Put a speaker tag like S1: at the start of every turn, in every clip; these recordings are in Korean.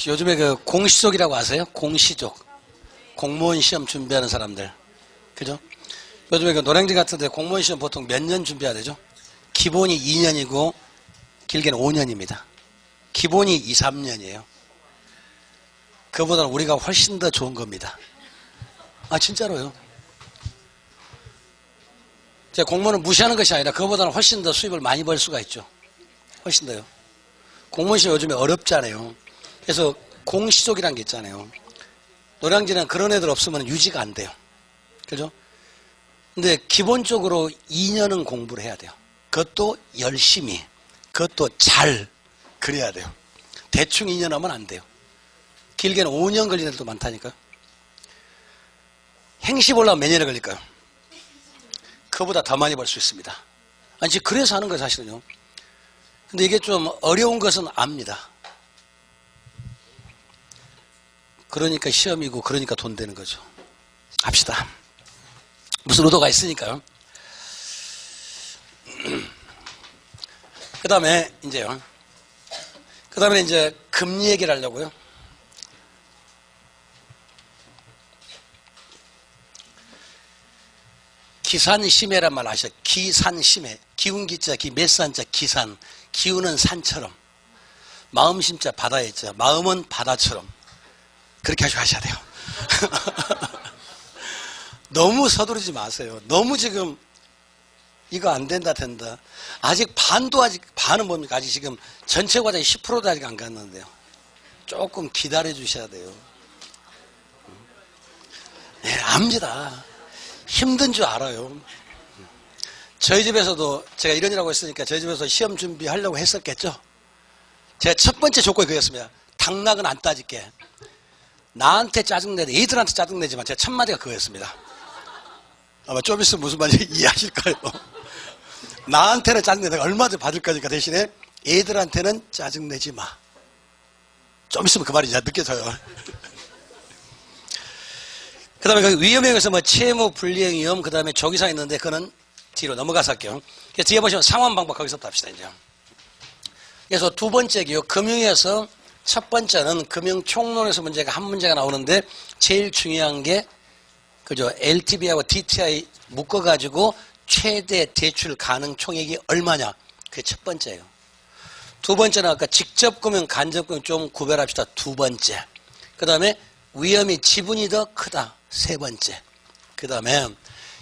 S1: 요즘에 그 공시족이라고 아세요? 공시족. 공무원 시험 준비하는 사람들. 그죠? 요즘에 그 노량진 같은데 공무원 시험 보통 몇 년 준비해야 되죠? 기본이 2년이고 길게는 5년입니다. 기본이 2, 3년이에요. 그보다는 우리가 훨씬 더 좋은 겁니다. 아, 진짜로요. 제가 공무원을 무시하는 것이 아니라 그보다는 훨씬 더 수입을 많이 벌 수가 있죠. 훨씬 더요. 공무원 시험 요즘에 어렵잖아요. 그래서 공시족이라는 게 있잖아요. 노량진은 그런 애들 없으면 유지가 안 돼요. 그죠? 근데 기본적으로 2년은 공부를 해야 돼요. 그것도 열심히, 그것도 잘 그래야 돼요. 대충 2년 하면 안 돼요. 길게는 5년 걸리는 애들도 많다니까요. 행시 보려면 몇 년이 걸릴까요? 그보다 더 많이 벌 수 있습니다. 아니, 지금 그래서 하는 거예요, 사실은요. 근데 이게 좀 어려운 것은 압니다. 그러니까 시험이고, 그러니까 돈 되는 거죠. 합시다. 무슨 의도가 있으니까요. 그 다음에 이제 금리 얘기를 하려고요. 기산심해란 말 아시죠? 기산심해. 기운기자, 몇산자 기산. 기운은 산처럼. 마음심자 바다에 있죠. 마음은 바다처럼. 그렇게 하셔야 돼요. 너무 서두르지 마세요. 너무 지금 이거 안 된다 된다. 반은 뭡니까? 아직 지금 전체 과정이 10%도 아직 안 갔는데요. 조금 기다려 주셔야 돼요. 네, 압니다. 힘든 줄 알아요. 저희 집에서도 제가 이런 일하고 있으니까 저희 집에서 시험 준비하려고 했었겠죠. 제가 첫 번째 조건이 그였습니다. 당락은 안 따질게. 나한테 짜증내도 애들한테 짜증내지만 제 첫 마디가 그거였습니다. 아마 좀 있으면 무슨 말인지 이해하실 거예요. 나한테는 짜증내다가 얼마든지 받을 거니까 대신에 애들한테는 짜증내지 마. 좀 있으면 그 말이 이제 느껴져요. 그 다음에 그 위험에서 뭐 채무 불이행 위험, 그 다음에 조기사 있는데 그거는 뒤로 넘어가서 할게요. 그래서 뒤에 보시면 상환 방법 거기서부터 합시다, 이제. 그래서 두 번째기요. 금융에서 첫 번째는 금융총론에서 한 문제가 나오는데 제일 중요한 게 그죠. LTV하고 DTI 묶어가지고 최대 대출 가능 총액이 얼마냐. 그게 첫 번째예요. 두 번째는 아까 직접금융, 간접금융 좀 구별합시다. 두 번째. 그 다음에 위험이 지분이 더 크다. 세 번째. 그 다음에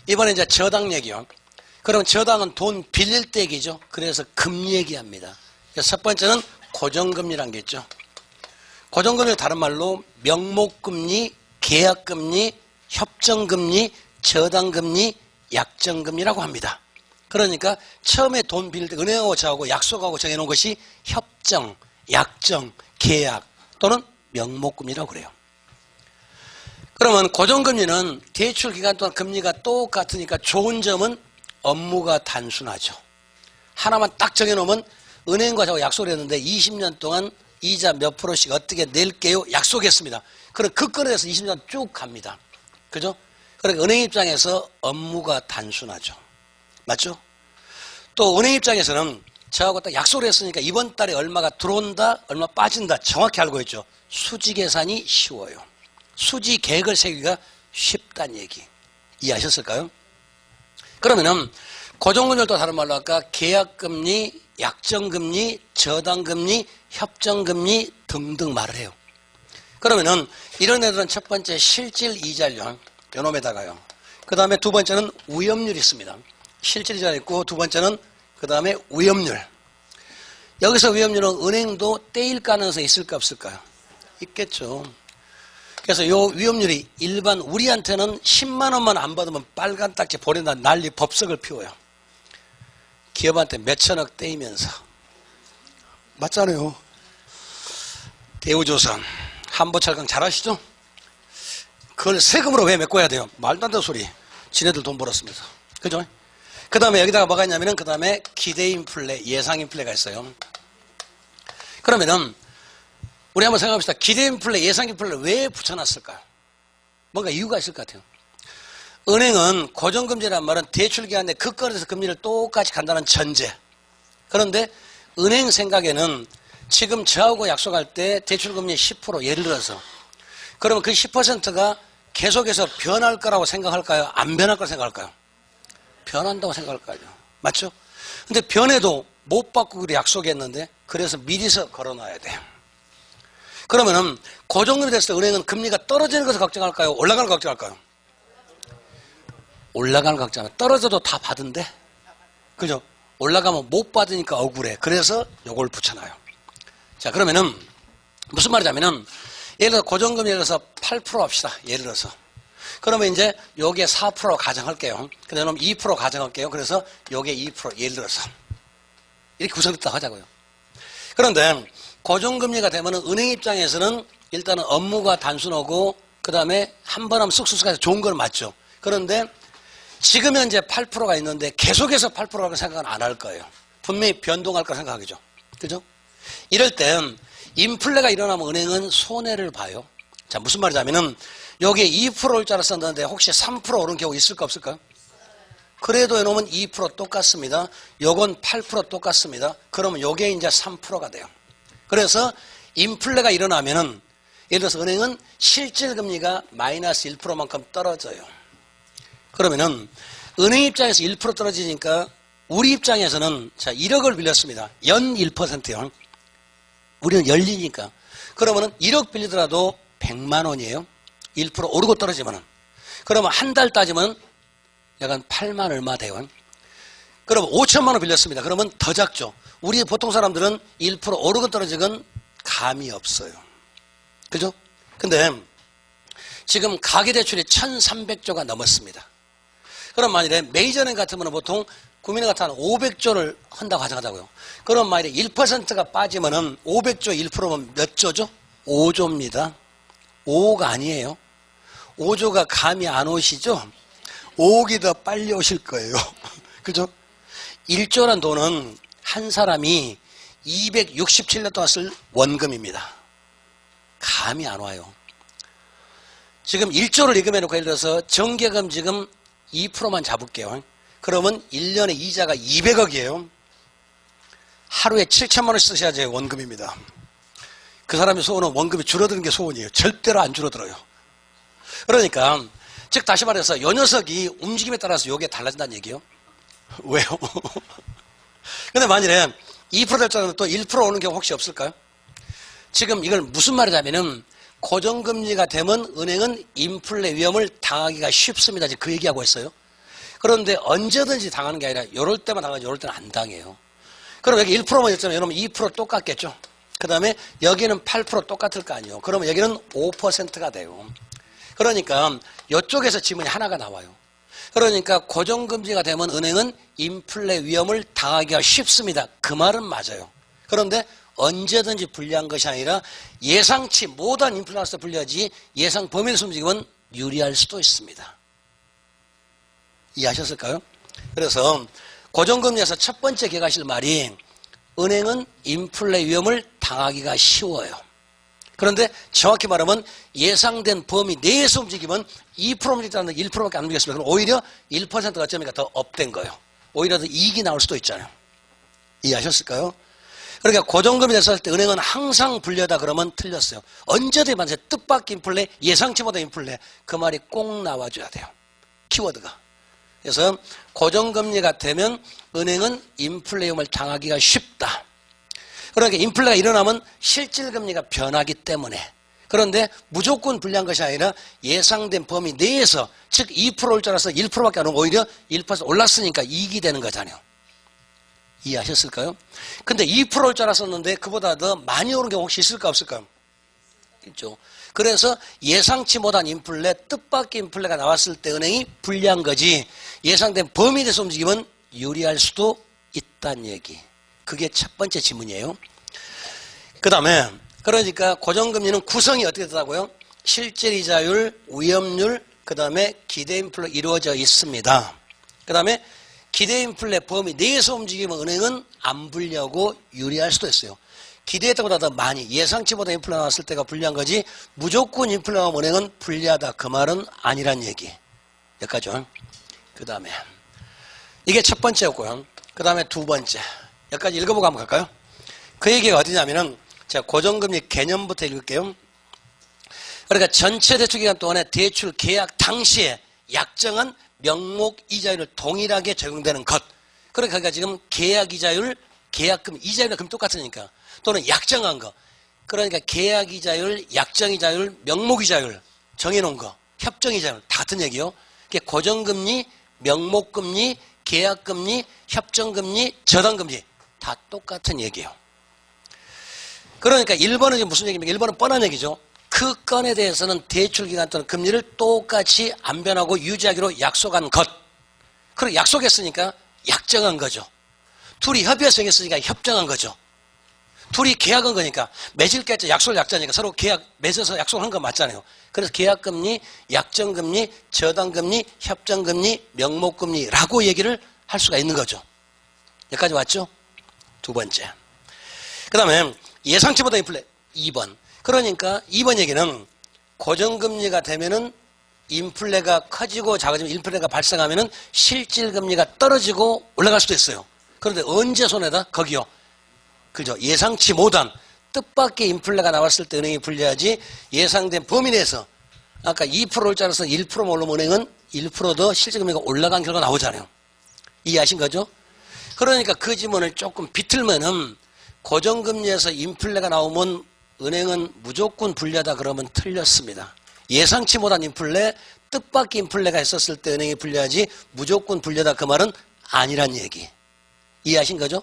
S1: 이번에 이제 저당 얘기요. 그럼 저당은 돈 빌릴 때 얘기죠. 그래서 금리 얘기합니다. 첫 번째는 고정금리란 게 있죠. 고정금리 다른 말로 명목금리, 계약금리, 협정금리, 저당금리, 약정금리라고 합니다. 그러니까 처음에 돈 빌릴 때 은행하고 저하고 약속하고 정해놓은 것이 협정, 약정, 계약 또는 명목금리라고 그래요. 그러면 고정금리는 대출 기간 동안 금리가 똑같으니까 좋은 점은 업무가 단순하죠. 하나만 딱 정해놓으면 은행과 저하고 약속을 했는데 20년 동안 이자 몇 프로씩 어떻게 낼게요? 약속했습니다. 그럼 그 건에 대해서 20년 쭉 갑니다. 그죠? 그러니까 은행 입장에서 업무가 단순하죠. 맞죠? 또 은행 입장에서는 저하고 딱 약속을 했으니까 이번 달에 얼마가 들어온다, 얼마 빠진다 정확히 알고 있죠. 수지 계산이 쉬워요. 수지 계획을 세우기가 쉽다는 얘기. 이해하셨을까요? 그러면은 고정금리도 다른 말로 아까 계약금리, 약정금리, 저당금리, 협정금리 등등 말을 해요. 그러면은 이런 애들은 첫 번째 실질 이자율 요놈에다가요. 그 다음에 두 번째는 위험률이 있습니다. 실질 이자 있고 두 번째는 그 다음에 위험률. 여기서 위험률은 은행도 떼일 가능성이 있을까 없을까요? 있겠죠. 그래서 요 위험률이 일반 우리한테는 10만 원만 안 받으면 빨간 딱지 보낸다 난리 법석을 피워요. 기업한테 몇천억 떼이면서. 맞잖아요. 대우조선, 한보철강 잘 아시죠? 그걸 세금으로 왜 메꿔야 돼요? 말도 안 되는 소리. 지네들 돈 벌었으면서. 그죠? 그 다음에 여기다가 뭐가 있냐면은 그 다음에 기대인플레, 예상인플레가 있어요. 그러면은 우리 한번 생각합시다. 기대인플레, 예상인플레 왜 붙여놨을까요? 뭔가 이유가 있을 것 같아요. 은행은 고정금리란 말은 대출기간 내 그 건에서 금리를 똑같이 간다는 전제. 그런데 은행 생각에는 지금 저하고 약속할 때 대출금리 10% 예를 들어서 그러면 그 10%가 계속해서 변할 거라고 생각할까요? 안 변할 거라고 생각할까요? 변한다고 생각할까요? 맞죠? 근데 변해도 못 바꾸기로 약속했는데 그래서 미리서 걸어놔야 돼요. 그러면은 고정금리 됐을 때 은행은 금리가 떨어지는 것을 걱정할까요? 올라가는 걸 걱정할까요? 올라가는 걸 걱정하면 떨어져도 다 받은데 그죠? 올라가면 못 받으니까 억울해. 그래서 요걸 붙여놔요. 자, 그러면은 무슨 말이냐면은 예를 들어서 고정금리 예를 들어서 8% 합시다. 예를 들어서. 그러면 이제 요게 4% 가정할게요. 근데 그럼 2% 가정할게요. 그래서 요게 2% 예를 들어서. 이렇게 구성됐다 하자고요. 그런데 고정금리가 되면은 은행 입장에서는 일단은 업무가 단순하고 그 다음에 한 번 하면 쑥쑥쑥 좋은 건 맞죠. 그런데 지금 현재 8%가 있는데 계속해서 8%라고 생각은 안 할 거예요. 분명히 변동할 거 생각하겠죠. 그죠? 이럴 땐 인플레가 일어나면 은행은 손해를 봐요. 자, 무슨 말이냐면은 여기에 2%를 짜라 썼는데 혹시 3% 오른 경우 있을까 없을까요? 그래도 해놓으면 2% 똑같습니다. 요건 8% 똑같습니다. 그러면 요게 이제 3%가 돼요. 그래서 인플레가 일어나면은 예를 들어서 은행은 실질금리가 마이너스 1%만큼 떨어져요. 그러면은 은행 입장에서 1% 떨어지니까 우리 입장에서는 자 1억을 빌렸습니다. 연 1%요. 우리는 열리니까. 그러면은 1억 빌리더라도 100만 원이에요. 1% 오르고 떨어지면은. 그러면 한 달 따지면 약간 8만 얼마 돼요. 그러면 5천만 원 빌렸습니다. 그러면 더 작죠. 우리 보통 사람들은 1% 오르고 떨어지건 감이 없어요. 그죠? 근데 지금 가계대출이 1,300조가 넘었습니다. 그럼 만일에 메이저은행 같으면 보통 국민은행 같으면 500조를 한다고 가정하자고요. 그럼 만일에 1%가 빠지면은 500조 1%면 몇 조죠? 5조입니다. 5가 아니에요. 5조가 감이 안 오시죠? 5억이 더 빨리 오실 거예요. 그죠? 1조란 돈은 한 사람이 267년 동안 쓸 원금입니다. 감이 안 와요. 지금 1조를 예금해놓고 예를 들어서 정기예금 지금 2%만 잡을게요. 그러면 1년에 이자가 200억이에요. 하루에 7천만 원씩 쓰셔야지 원금입니다. 그 사람의 소원은 원금이 줄어드는 게 소원이에요. 절대로 안 줄어들어요. 그러니까 즉 다시 말해서 요 녀석이 움직임에 따라서 요게 달라진다는 얘기예요. 왜요? 근데 만일에 2% 될 줄 알았는데 또 1% 오는 경우 혹시 없을까요? 지금 이걸 무슨 말이냐면은 고정금리가 되면 은행은 인플레 위험을 당하기가 쉽습니다. 지금 그 얘기하고 있어요. 그런데 언제든지 당하는 게 아니라 요럴 때만 당하지 요럴 때는 안 당해요. 그럼 여기 1%만 있잖아요. 여러분 2% 똑같겠죠. 그 다음에 여기는 8% 똑같을 거 아니에요. 그러면 여기는 5%가 돼요. 그러니까 이쪽에서 지문이 하나가 나와요. 그러니까 고정금리가 되면 은행은 인플레 위험을 당하기가 쉽습니다. 그 말은 맞아요. 그런데 언제든지 불리한 것이 아니라 예상치 못한 인플레에서 불리하지 예상 범위에서 움직이면 유리할 수도 있습니다. 이해하셨을까요? 그래서 고정금리에서 첫 번째 기억하실 말이 은행은 인플레 위험을 당하기가 쉬워요. 그런데 정확히 말하면 예상된 범위 내에서 움직이면 2% 움직이다는 1%밖에 안 움직였습니다. 그럼 오히려 1%가 어쩌니까 더 업된 거예요. 오히려 더 이익이 나올 수도 있잖아요. 이해하셨을까요? 그러니까 고정금리 됐을 때 은행은 항상 불리하다 그러면 틀렸어요. 언제든지 만세 뜻밖의 인플레, 예상치 못한 인플레 그 말이 꼭 나와줘야 돼요. 키워드가. 그래서 고정금리가 되면 은행은 인플레 위험을 당하기가 쉽다. 그러니까 인플레가 일어나면 실질금리가 변하기 때문에 그런데 무조건 불리한 것이 아니라 예상된 범위 내에서 즉 2%올 줄 알아서 1%밖에 안 오고 오히려 1% 올랐으니까 이익이 되는 거잖아요. 이해하셨을까요? 근데 2%올 줄 알았었는데 그보다 더 많이 오른 경우 혹시 있을까 없을까요? 있죠. 그래서 예상치 못한 인플레, 뜻밖의 인플레가 나왔을 때 은행이 불리한 거지 예상된 범위 내에서 움직이면 유리할 수도 있다는 얘기. 그게 첫 번째 지문이에요. 그 다음에 그러니까 고정금리는 구성이 어떻게 되다고요? 실질이자율, 위험률, 그 다음에 기대인플레 이루어져 있습니다. 그 다음에 기대인플레 범위 내에서 움직이면 은행은 안 불리하고 유리할 수도 있어요. 기대했던 것보다 더 많이 예상치보다 인플레가 나왔을 때가 불리한 거지 무조건 인플레가 나오면 은행은 불리하다 그 말은 아니란 얘기. 여기까지요. 그 다음에 이게 첫 번째였고요. 그 다음에 두 번째 여기까지 읽어보고 한번 갈까요? 그 얘기가 어디냐면은 자, 고정금리 개념부터 읽을게요. 그러니까 전체 대출기간 동안에 대출 계약 당시에 약정한 명목 이자율을 동일하게 적용되는 것. 그러니까 지금 계약 이자율, 계약금 이자율과 금 똑같으니까. 또는 약정한 거. 그러니까 계약 이자율, 약정 이자율, 명목 이자율 정해놓은 거. 협정 이자율 다 같은 얘기요. 고정금리, 명목금리, 계약금리, 협정금리, 저당금리 다 똑같은 얘기예요. 그러니까 1번은 지금 무슨 얘기입니까? 1번은 뻔한 얘기죠. 그 건에 대해서는 대출기간 또는 금리를 똑같이 안 변하고 유지하기로 약속한 것. 그리고 약속했으니까 약정한 거죠. 둘이 협의해서 정했으니까 협정한 거죠. 둘이 계약한 거니까 맺을겠죠. 약속을 약자니까 서로 계약 맺어서 약속한 거 맞잖아요. 그래서 계약금리, 약정금리, 저당금리, 협정금리, 명목금리라고 얘기를 할 수가 있는 거죠. 여기까지 왔죠? 두 번째. 그 다음에 예상치보다 인플레 2번. 그러니까 2번 얘기는 고정금리가 되면은 인플레가 커지고 작아지면 인플레가 발생하면은 실질금리가 떨어지고 올라갈 수도 있어요. 그런데 언제 손해다? 거기요. 그죠? 예상치 못한 뜻밖의 인플레가 나왔을 때 은행이 불리하지 예상된 범위 내에서 아까 2%를 줄 알아서 1%만 오르면 은행은 1% 더 실질금리가 올라간 결과가 나오잖아요. 이해하신 거죠? 그러니까 그 지문을 조금 비틀면은 고정금리에서 인플레가 나오면 은행은 무조건 불리하다 그러면 틀렸습니다. 예상치 못한 인플레, 뜻밖의 인플레가 있었을 때 은행이 불리하지 무조건 불리하다 그 말은 아니란 얘기. 이해하신 거죠?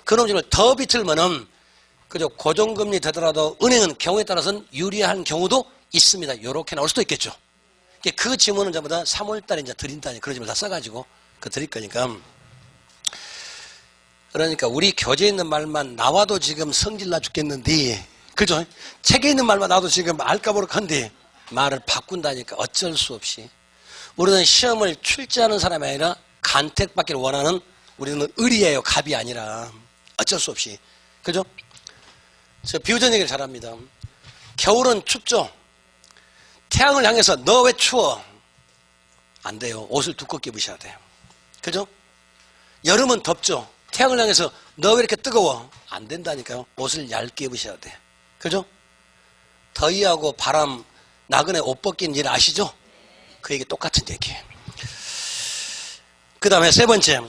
S1: 그런 점을 더 비틀면은 그죠? 고정금리 되더라도 은행은 경우에 따라서는 유리한 경우도 있습니다. 이렇게 나올 수도 있겠죠. 그 지문은 전부 다 3월달에 이제 드린다니 그런 점을 다 써가지고 그 드릴 거니까. 그러니까 우리 교재에 있는 말만 나와도 지금 성질나 죽겠는데, 그죠? 책에 있는 말만 나와도 지금 알까보룩한데 말을 바꾼다니까 어쩔 수 없이. 우리는 시험을 출제하는 사람이 아니라 간택받기를 원하는 우리는 을이에요. 갑이 아니라. 어쩔 수 없이. 그죠? 저 비유전 얘기를 잘합니다. 겨울은 춥죠? 태양을 향해서 너 왜 추워? 안 돼요. 옷을 두껍게 입으셔야 돼요. 그죠? 여름은 덥죠? 태양을 향해서 너 왜 이렇게 뜨거워? 안 된다니까요. 옷을 얇게 입으셔야 돼. 그죠? 더위하고 바람, 나그네 옷 벗기는 일 아시죠? 그 얘기 똑같은 얘기예요. 그 다음에 세 번째.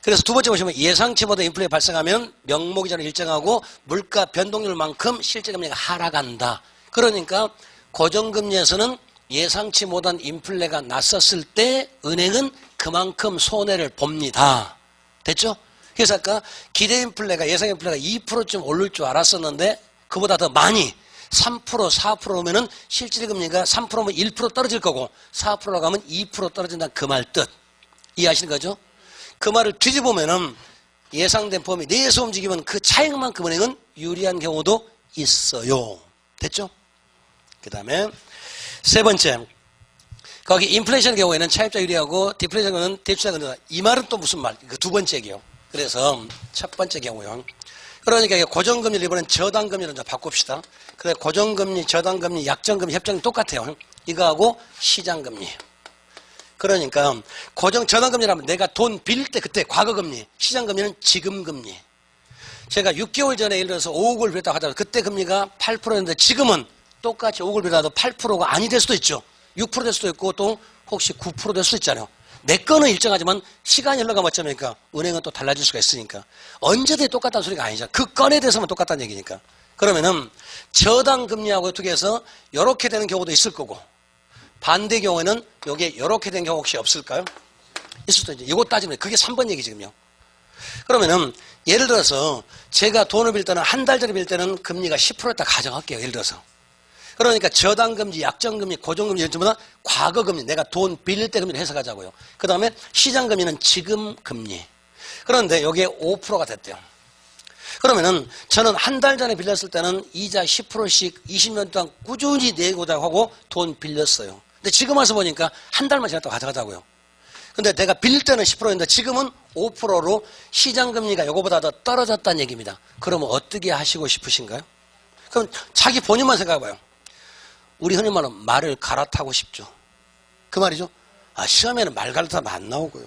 S1: 그래서 두 번째 보시면 예상치보다 인플레가 발생하면 명목이자를 일정하고 물가 변동률만큼 실질금리가 하락한다. 그러니까 고정금리에서는 예상치 못한 인플레가 났었을 때 은행은 그만큼 손해를 봅니다. 됐죠? 그래서 아까 기대 인플레가 예상 인플레가 2%쯤 오를 줄 알았었는데 그보다 더 많이 3%, 4%면은 실질금리가 3%면 1% 떨어질 거고 4%로 가면 2% 떨어진다는 그 말 뜻. 이해하시는 거죠? 그 말을 뒤집으면은 예상된 범위 내에서 움직이면 그 차익만큼 은행은 유리한 경우도 있어요. 됐죠? 그 다음에 세 번째. 거기 인플레이션 경우에는 차입자 유리하고 디플레이션 경우는 대출자 유리하다. 이 말은 또 무슨 말? 그 두 번째 얘기요. 그래서 첫 번째 경우요. 그러니까 고정금리를 이번엔 저당금리로 이제 바꿉시다. 그래 고정금리, 저당금리, 약정금리, 협정금리 똑같아요. 이거하고 시장금리. 그러니까 저당금리라면 내가 돈 빌릴 때 그때 과거금리, 시장금리는 지금금리. 제가 6개월 전에 예를 들어서 5억을 빌렸다고 하더라도 그때 금리가 8%였는데 지금은 똑같이 5억을 빌려도 8%가 아니 될 수도 있죠. 6% 될 수도 있고 또 혹시 9% 될 수도 있잖아요. 내 거는 일정하지만 시간이 흘러가면 어쩌니까 은행은 또 달라질 수가 있으니까 언제든지 똑같다는 소리가 아니죠. 그 건에 대해서만 똑같다는 얘기니까. 그러면은 저당금리하고 어떻게 해서 이렇게 되는 경우도 있을 거고 반대 경우에는 이게 이렇게 된 경우 혹시 없을까요? 있을 수도 있죠. 이거 따지면 그게 3번 얘기 지금요. 그러면은 예를 들어서 제가 돈을 빌 때는 한 달 전에 빌 때는 금리가 10%였다 가정할게요. 예를 들어서. 그러니까 저당금리, 약정금리, 고정금리 이런 전부 다 과거금리, 내가 돈 빌릴 때 금리를 해석하자고요. 그 다음에 시장금리는 지금 금리. 그런데 여기에 5%가 됐대요. 그러면은 저는 한 달 전에 빌렸을 때는 이자 10%씩 20년 동안 꾸준히 내고자 하고 돈 빌렸어요. 근데 지금 와서 보니까 한 달만 지났다고 가져가자고요. 근데 내가 빌릴 때는 10%인데 지금은 5%로 시장금리가 이거보다 더 떨어졌다는 얘기입니다. 그러면 어떻게 하시고 싶으신가요? 그럼 자기 본인만 생각해봐요. 우리 흔히 말하는 말을 갈아타고 싶죠. 그 말이죠. 시험에는 말 갈아타면 안 나오고요.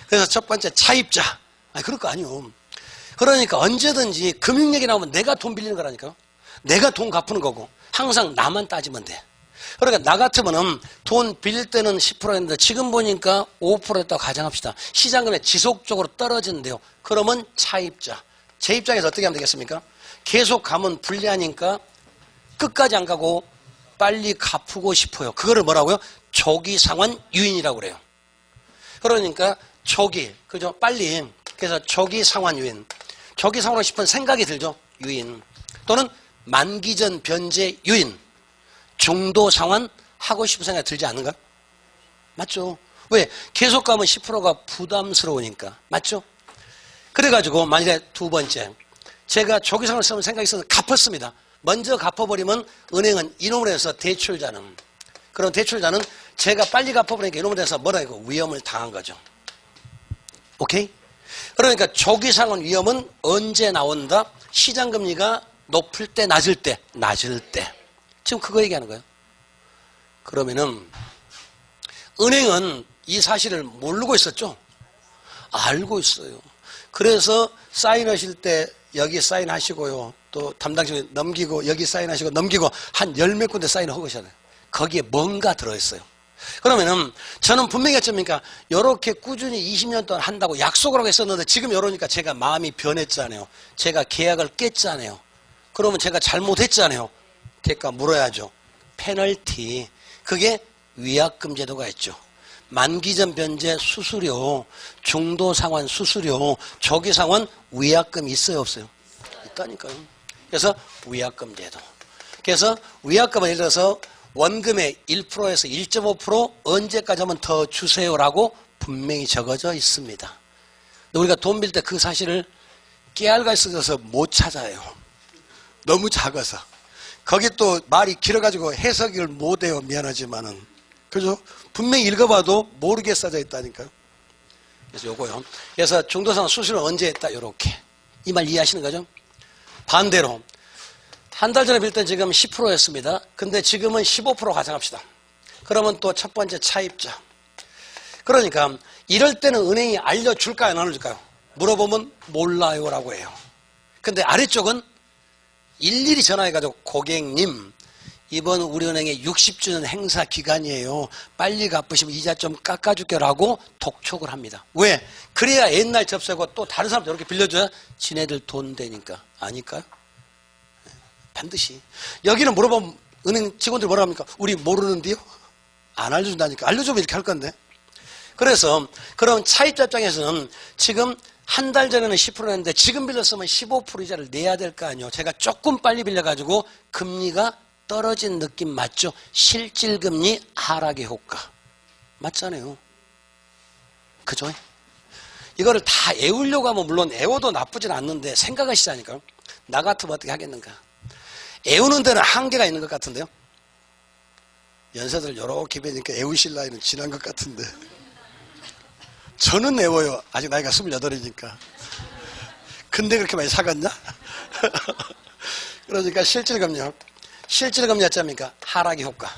S1: 그래서 첫 번째 차입자. 그럴 거 아니요. 그러니까 언제든지 금융 얘기 나오면 내가 돈 빌리는 거라니까요. 내가 돈 갚는 거고 항상 나만 따지면 돼. 그러니까 나 같으면은 돈 빌릴 때는 10%였는데 지금 보니까 5%였다고 가정합시다. 시장금액 지속적으로 떨어지는데요. 그러면 차입자. 제 입장에서 어떻게 하면 되겠습니까? 계속 가면 불리하니까 끝까지 안 가고 빨리 갚고 싶어요. 그거를 뭐라고요? 조기상환 유인이라고 그래요. 그러니까 조기, 그죠? 빨리. 그래서 조기상환 유인. 조기상환하고 싶은 생각이 들죠? 유인. 또는 만기전 변제 유인. 중도상환 하고 싶은 생각이 들지 않는가? 맞죠? 왜? 계속 가면 10%가 부담스러우니까. 맞죠? 그래가지고 만약에 두 번째, 제가 조기상환을 쓰는 생각이 있어서 갚았습니다. 먼저 갚아버리면 은행은 이놈을 해서 대출자는, 그런 대출자는 제가 빨리 갚아버리니까 이놈을 해서 뭐라 이거 위험을 당한 거죠. 오케이? 그러니까 조기상환 위험은 언제 나온다? 시장금리가 높을 때, 낮을 때, 낮을 때. 지금 그거 얘기하는 거예요. 그러면은 은행은 이 사실을 모르고 있었죠? 알고 있어요. 그래서 사인하실 때 여기 사인하시고요. 또 담당자에 넘기고 여기 사인하시고 넘기고 한 열 몇 군데 사인을 하셨잖아요. 거기에 뭔가 들어있어요. 그러면은 저는 분명히 했습니까? 이렇게 꾸준히 20년 동안 한다고 약속을 하고 했었는데 지금 이러니까 제가 마음이 변했잖아요. 제가 계약을 깼잖아요. 그러면 제가 잘못했잖아요. 그러니까 물어야죠. 페널티. 그게 위약금 제도가 있죠. 만기전 변제 수수료, 중도상환 수수료, 조기상환 위약금 있어요, 없어요? 있다니까요. 그래서 위약금 제도. 그래서 위약금을 예를 들어서 원금의 1%에서 1.5% 언제까지 하면 더 주세요라고 분명히 적어져 있습니다. 근데 우리가 돈 빌 때 그 사실을 깨알가 있어서 못 찾아요. 너무 작아서. 거기 또 말이 길어가지고 해석을 못해요. 미안하지만은. 그죠? 분명히 읽어봐도 모르게 써져 있다니까요. 그래서 요거요. 그래서 중도상환 수수료는 언제 했다? 요렇게. 이 말 이해하시는 거죠? 반대로. 한 달 전에 빌 때 지금 10%였습니다. 근데 지금은 15% 가정합시다. 그러면 또 첫 번째 차입자. 그러니까 이럴 때는 은행이 알려줄까요? 안 알려줄까요? 물어보면 몰라요라고 해요. 근데 아래쪽은 일일이 전화해가지고 고객님 이번 우리은행의 60주년 행사 기간이에요. 빨리 갚으시면 이자 좀 깎아줄게라고 독촉을 합니다. 왜? 그래야 옛날 접수하고 또 다른 사람들 이렇게 빌려줘야 지네들 돈 되니까. 아닐까요? 반드시. 여기는 물어보면 은행 직원들 뭐라 합니까? 우리 모르는데요? 안 알려준다니까. 알려주면 이렇게 할 건데. 그래서 그럼 차입자 입장에서는 지금 한 달 전에는 10%였는데 지금 빌렸으면 15% 이자를 내야 될 거 아니에요. 제가 조금 빨리 빌려가지고 금리가 떨어진 느낌 맞죠? 실질금리 하락의 효과. 맞잖아요. 그죠? 이거를 다 애우려고 하면 물론 애워도 나쁘진 않는데 생각하시자니까요. 나 같으면 어떻게 하겠는가. 애우는 데는 한계가 있는 것 같은데요. 연세들 요렇게 뵈니까 애우실 나이는 지난 것 같은데. 저는 애워요. 아직 나이가 28이니까. 근데 그렇게 많이 사갔냐? 그러니까 실질금리요. 실질금리 어쩌합니까? 하락의 효과.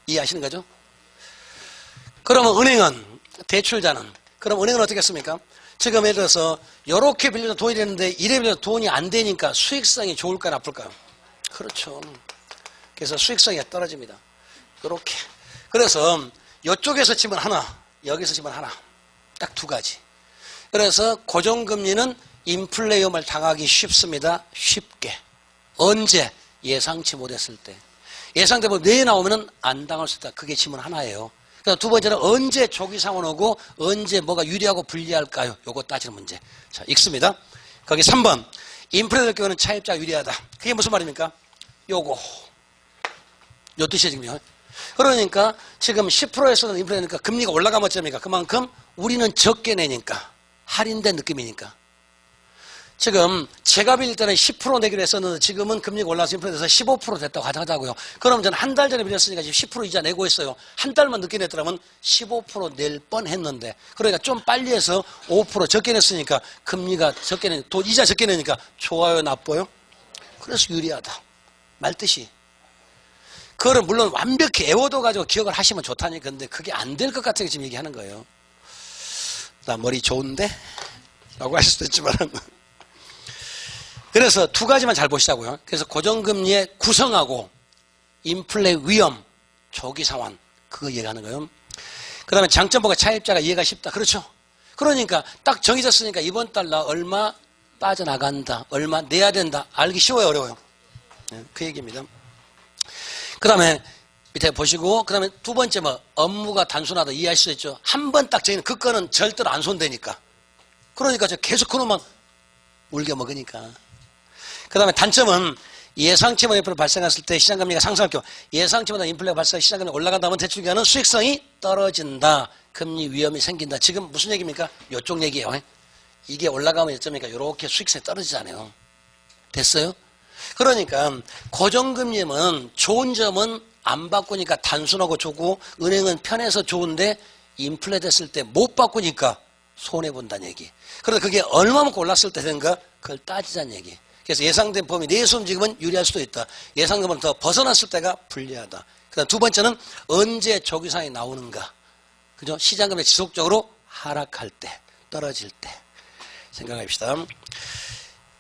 S1: 이해하시는 거죠? 그러면 은행은, 대출자는, 그럼 은행은 어떻게 했습니까? 지금 예를 들어서 요렇게 빌려서 돈이 되는데 이래 빌려서 돈이 안 되니까 수익성이 좋을까요? 나쁠까요? 그렇죠. 그래서 수익성이 떨어집니다. 요렇게. 그래서 이쪽에서 치면 하나, 여기서 치면 하나. 딱 두 가지. 그래서 고정금리는 인플레이엄을 당하기 쉽습니다. 쉽게. 언제? 예상치 못했을 때. 예상되면 내일 나오면 안 당할 수 있다. 그게 질문 하나예요. 그래서 두 번째는 언제 조기상환 오고 언제 뭐가 유리하고 불리할까요? 요거 따지는 문제. 자, 읽습니다. 거기 3번. 인플레이될 경우는 차입자가 유리하다. 그게 무슨 말입니까? 요거. 요 뜻이에요, 지금요. 그러니까 지금 10%에서는 인플레이니까 금리가 올라가면 어쩌니까 그만큼 우리는 적게 내니까 할인된 느낌이니까. 지금 제가 빌릴 때는 10% 내기로 했었는데 지금은 금리가 올라서 인플레이돼서 15% 됐다고 가정하자고요. 그럼 저는 한 달 전에 빌렸으니까 지금 10% 이자 내고 있어요. 한 달만 늦게 냈더라면 15% 낼 뻔했는데 그러니까 좀 빨리 해서 5% 적게 냈으니까 금리가 적게 내니까 또 이자 적게 내니까 좋아요, 나빠요? 그래서 유리하다. 말뜻이. 그거를 물론 완벽히 애워둬가지고 기억을 하시면 좋다니까. 근데 그게 안 될 것 같아서 지금 얘기하는 거예요. 나 머리 좋은데? 라고 하실 수도 있지만 그래서 두 가지만 잘 보시자고요. 그래서 고정금리의 구성하고 인플레 위험, 조기 상환, 그거 이해하는 거예요. 그 다음에 장점보가 차입자가 이해가 쉽다. 그렇죠? 그러니까 딱 정해졌으니까 이번 달 나 얼마 빠져나간다, 얼마 내야 된다. 알기 쉬워요, 어려워요? 네, 그 얘기입니다. 그 다음에 밑에 보시고, 그 다음에 두 번째 업무가 단순하다. 이해할 수 있죠? 한 번 딱 정해는 그 건은 절대로 안 손대니까. 그러니까 저 계속 그놈만 울겨 먹으니까. 그 다음에 단점은 예상치보다 인플레가 발생했을 때 시장금리가 상승할 경우 예상치보다 인플레가 발생해 시장금리가 올라간다면 대출기간은 수익성이 떨어진다. 금리 위험이 생긴다. 지금 무슨 얘기입니까? 이쪽 얘기예요. 이게 올라가면 어쩌니까 이렇게 수익성이 떨어지잖아요. 됐어요? 그러니까 고정금리는 좋은 점은 안 바꾸니까 단순하고 좋고 은행은 편해서 좋은데 인플레 됐을 때 못 바꾸니까 손해본다는 얘기. 그런데 그게 얼마만큼 올랐을 때 된가? 그걸 따지자는 얘기. 그래서 예상된 범위 내에서 움직이면 유리할 수도 있다. 예상금은 더 벗어났을 때가 불리하다. 그다음 두 번째는 언제 조기상이 나오는가. 그죠? 시장금이 지속적으로 하락할 때, 떨어질 때. 생각합시다.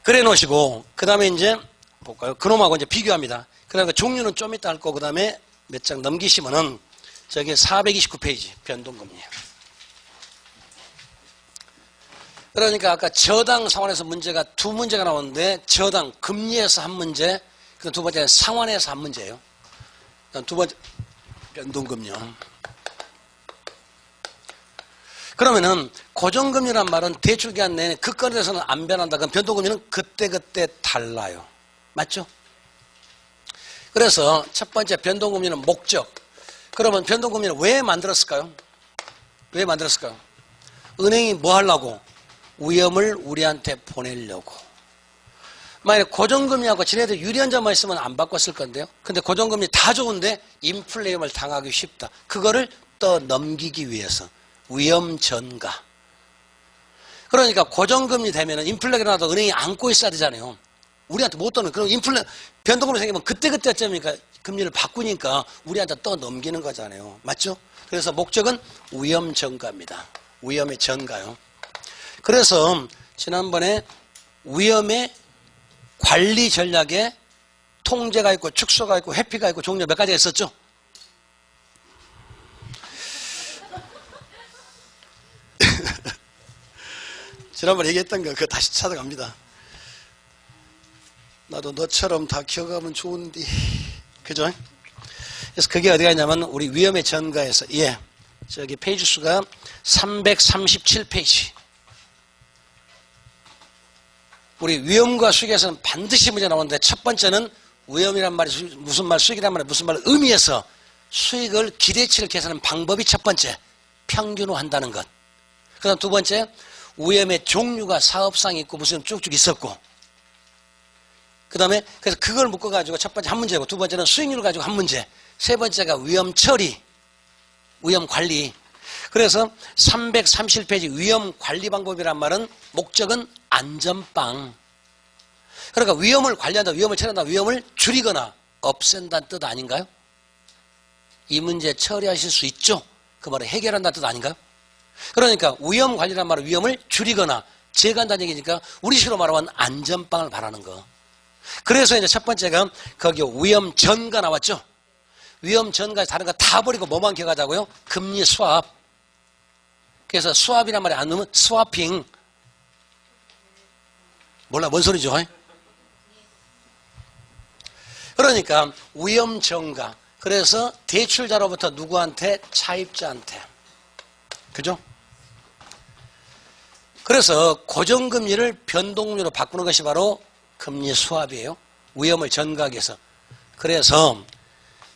S1: 그래 놓으시고, 그 다음에 이제 볼까요? 그놈하고 이제 비교합니다. 그 다음에 종류는 좀 이따 할 거고, 그 다음에 몇 장 넘기시면은 저기 429페이지 변동금리예요. 그러니까 아까 저당 상환에서 문제가 두 문제가 나오는데 저당 금리에서 한 문제, 그 두 번째는 상환에서 한 문제예요. 두 번째 변동금리요. 그러면은 고정금리란 말은 대출기간 내내 그 건에 대해서는 안 변한다. 그럼 변동금리는 그때그때 달라요. 맞죠? 그래서 첫 번째 변동금리는 목적. 그러면 변동금리는 왜 만들었을까요? 왜 만들었을까요? 은행이 뭐 하려고? 위험을 우리한테 보내려고. 만약에 고정금리하고 지네들 유리한 점만 있으면 안 바꿨을 건데요. 근데 고정금리 다 좋은데 인플레이엄을 당하기 쉽다. 그거를 떠넘기기 위해서 위험 전가. 그러니까 고정금리 되면은 인플레가 나도 은행이 안고 있어야 되잖아요. 우리한테 못 떠는. 그럼 변동금리 생기면 그때그때 어쩌니까 금리를 바꾸니까 우리한테 떠넘기는 거잖아요. 맞죠? 그래서 목적은 위험 전가입니다. 위험의 전가요. 그래서 지난번에 위험의 관리 전략에 통제가 있고 축소가 있고 회피가 있고 종류 몇 가지가 있었죠? 지난번에 얘기했던 거 그거 다시 찾아갑니다. 나도 너처럼 다 기억하면 좋은데. 그죠? 그래서 그게 어디가 있냐면 우리 위험의 전가에서 저기 페이지 수가 337페이지. 우리 위험과 수익에서는 반드시 문제 나오는데 첫 번째는 위험이란 말이 무슨 말, 수익이란 말이 무슨 말 의미에서 수익을 기대치를 계산하는 방법이 첫 번째 평균화한다는 것. 그 다음 두 번째 위험의 종류가 사업상이 있고 무슨 쭉쭉 있었고 그 다음에 그래서 그걸 묶어가지고 첫 번째 한 문제고 두 번째는 수익률을 가지고 한 문제 세 번째가 위험 처리, 위험 관리. 그래서 337페이지 위험 관리 방법이란 말은 목적은 안전빵. 그러니까 위험을 관리한다, 위험을 처리한다, 위험을 줄이거나 없앤다는 뜻 아닌가요? 이 문제 처리하실 수 있죠? 그 말을 해결한다는 뜻 아닌가요? 그러니까 위험 관리란 말은 위험을 줄이거나 제거한다는 얘기니까 우리식으로 말하면 안전빵을 바라는 거. 그래서 이제 첫 번째가 거기 위험 전가 나왔죠? 위험 전가에서 다른 거 다 버리고 뭐만 기억하자고요? 금리 수합. 그래서 수합이란 말이 안 넣으면 스와핑. 몰라, 뭔 소리죠? 그러니까 위험 전가. 그래서 대출자로부터 누구한테? 차입자한테. 그죠? 그래서 고정금리를 변동금리로 바꾸는 것이 바로 금리 수합이에요. 위험을 전가하기 위해서. 그래서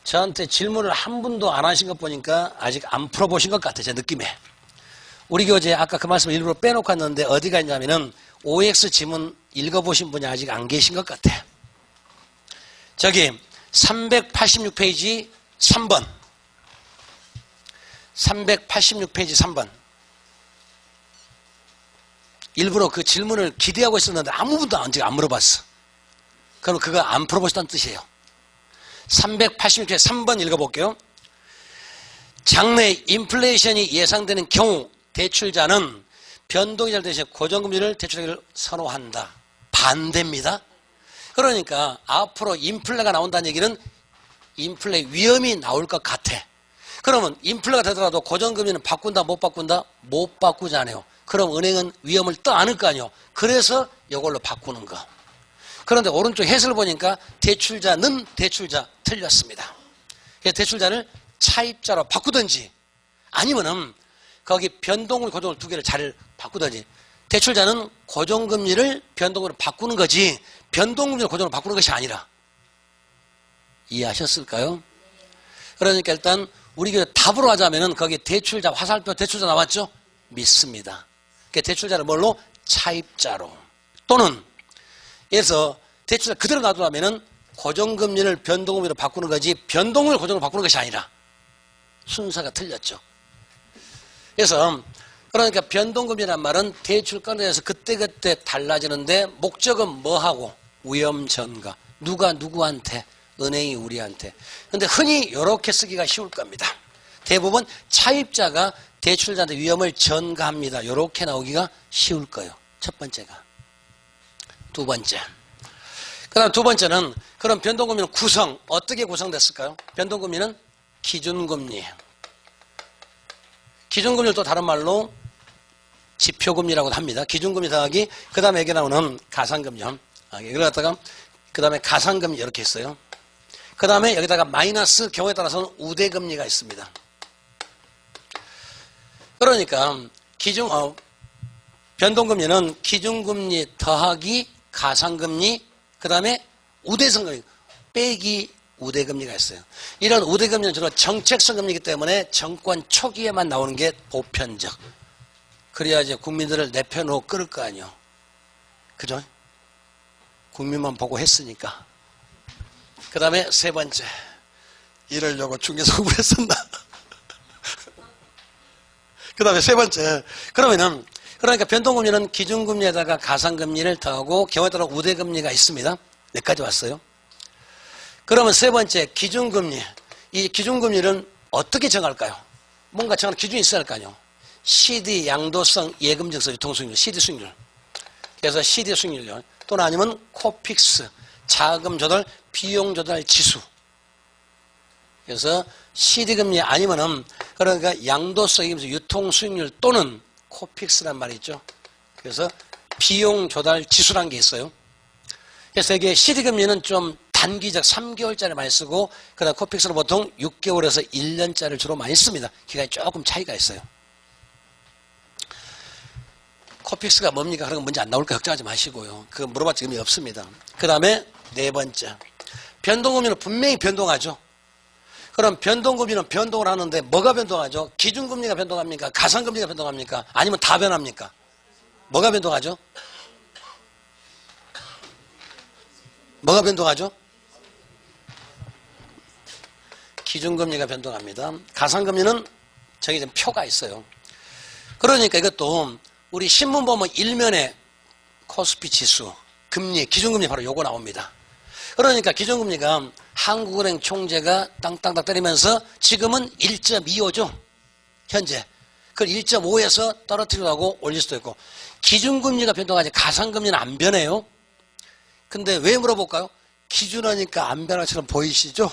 S1: 저한테 질문을 한 분도 안 하신 것 보니까 아직 안 풀어보신 것 같아요. 제 느낌에. 우리 교재 아까 그 말씀을 일부러 빼놓고 왔는데 어디가 있냐면은 OX 지문 읽어보신 분이 아직 안 계신 것 같아. 저기 386페이지 3번. 386페이지 3번. 일부러 그 질문을 기대하고 있었는데 아무 분도 아직 안 물어봤어. 그럼 그거 안 풀어보셨다는 뜻이에요. 386페이지 3번 읽어볼게요. 장래 인플레이션이 예상되는 경우 대출자는 변동이 잘 대신 고정금리를 대출하기를 선호한다. 반대입니다. 그러니까 앞으로 인플레가 나온다는 얘기는 인플레 위험이 나올 것 같아. 그러면 인플레가 되더라도 고정금리는 바꾼다 못 바꾼다? 못 바꾸잖아요. 그럼 은행은 위험을 떠안을 거 아니에요. 그래서 이걸로 바꾸는 거. 그런데 오른쪽 해설을 보니까 대출자는 대출자 틀렸습니다. 그래서 대출자를 차입자로 바꾸든지 아니면은 거기 변동을 고정을 두 개를 잘 바꾸든지. 대출자는 고정금리를 변동으로 바꾸는 거지 변동금리를 고정으로 바꾸는 것이 아니라. 이해하셨을까요? 그러니까 일단 우리가 답으로 하자면은 거기 대출자 화살표 대출자 나왔죠? 믿습니다. 그러니까 대출자를 뭘로? 차입자로. 또는 그래서 대출자 그대로 놔두라면은 고정금리를 변동금리로 바꾸는 거지 변동금리를 고정으로 바꾸는 것이 아니라 순서가 틀렸죠. 그래서 그러니까 변동금리란 말은 대출권에 대해서 그때그때 달라지는데 목적은 뭐하고? 위험 전가. 누가 누구한테? 은행이 우리한테. 근데 흔히 이렇게 쓰기가 쉬울 겁니다. 대부분 차입자가 대출자한테 위험을 전가합니다. 이렇게 나오기가 쉬울 거예요. 첫 번째가. 두 번째. 그 다음 두 번째는 그럼 변동금리는 구성. 어떻게 구성됐을까요? 변동금리는 기준금리. 기준금리를 또 다른 말로 지표금리라고도 합니다. 기준금리 더하기 그 다음에 여기 나오는 가상금리. 이걸 갖다가 그 다음에 가상금리 이렇게 있어요. 그 다음에 여기다가 마이너스 경우에 따라서는 우대금리가 있습니다. 그러니까 변동금리는 기준금리 더하기 가상금리 그 다음에 우대성금리 빼기 우대금리가 있어요. 이런 우대금리는 주로 정책성 금리이기 때문에 정권 초기에만 나오는 게 보편적. 그래야지 국민들을 내 편으로 끌을 거 아니에요. 그죠? 국민만 보고 했으니까. 그 다음에 세 번째. 이러려고 중에서 공부를 했었나? 그 다음에 세 번째. 그러니까 변동금리는 기준금리에다가 가상금리를 더하고 경우에 따라 우대금리가 있습니다. 여기까지 왔어요. 그러면 세 번째 기준금리. 이 기준금리는 어떻게 정할까요? 뭔가 정할 기준이 있어야 할 거 아니에요. CD 양도성 예금증서 유통수익률, CD 수익률. 그래서 CD 수익률 또는 아니면 코픽스 자금 조달, 비용 조달 지수. 그래서 CD 금리 아니면은 그러니까 양도성 예금증서 유통수익률 또는 코픽스란 말이 있죠. 그래서 비용 조달 지수라는 게 있어요. 그래서 이게 CD 금리는 좀 단기적 3개월짜리 많이 쓰고 그다음 코픽스는 보통 6개월에서 1년짜리를 주로 많이 씁니다. 기간이 조금 차이가 있어요. 코픽스가 뭡니까? 그런 거 문제 안 나올까 걱정하지 마시고요. 그거 물어봤자 의미 없습니다. 그 다음에 네 번째. 변동금리는 분명히 변동하죠. 그럼 변동금리는 변동을 하는데 뭐가 변동하죠? 기준금리가 변동합니까? 가상금리가 변동합니까? 아니면 다 변합니까? 뭐가 변동하죠? 뭐가 변동하죠? 기준금리가 변동합니다. 가상금리는 정해진 표가 있어요. 그러니까 이것도 우리 신문 보면 일면에 코스피 지수, 금리, 기준금리 바로 요거 나옵니다. 그러니까 기준금리가 한국은행 총재가 땅땅땅 때리면서 지금은 1.25죠. 현재. 그걸 1.5에서 떨어뜨리기도 하고 올릴 수도 있고. 기준금리가 변동하지 가상금리는 안 변해요. 근데 왜 물어볼까요? 기준하니까 안 변할 것처럼 보이시죠?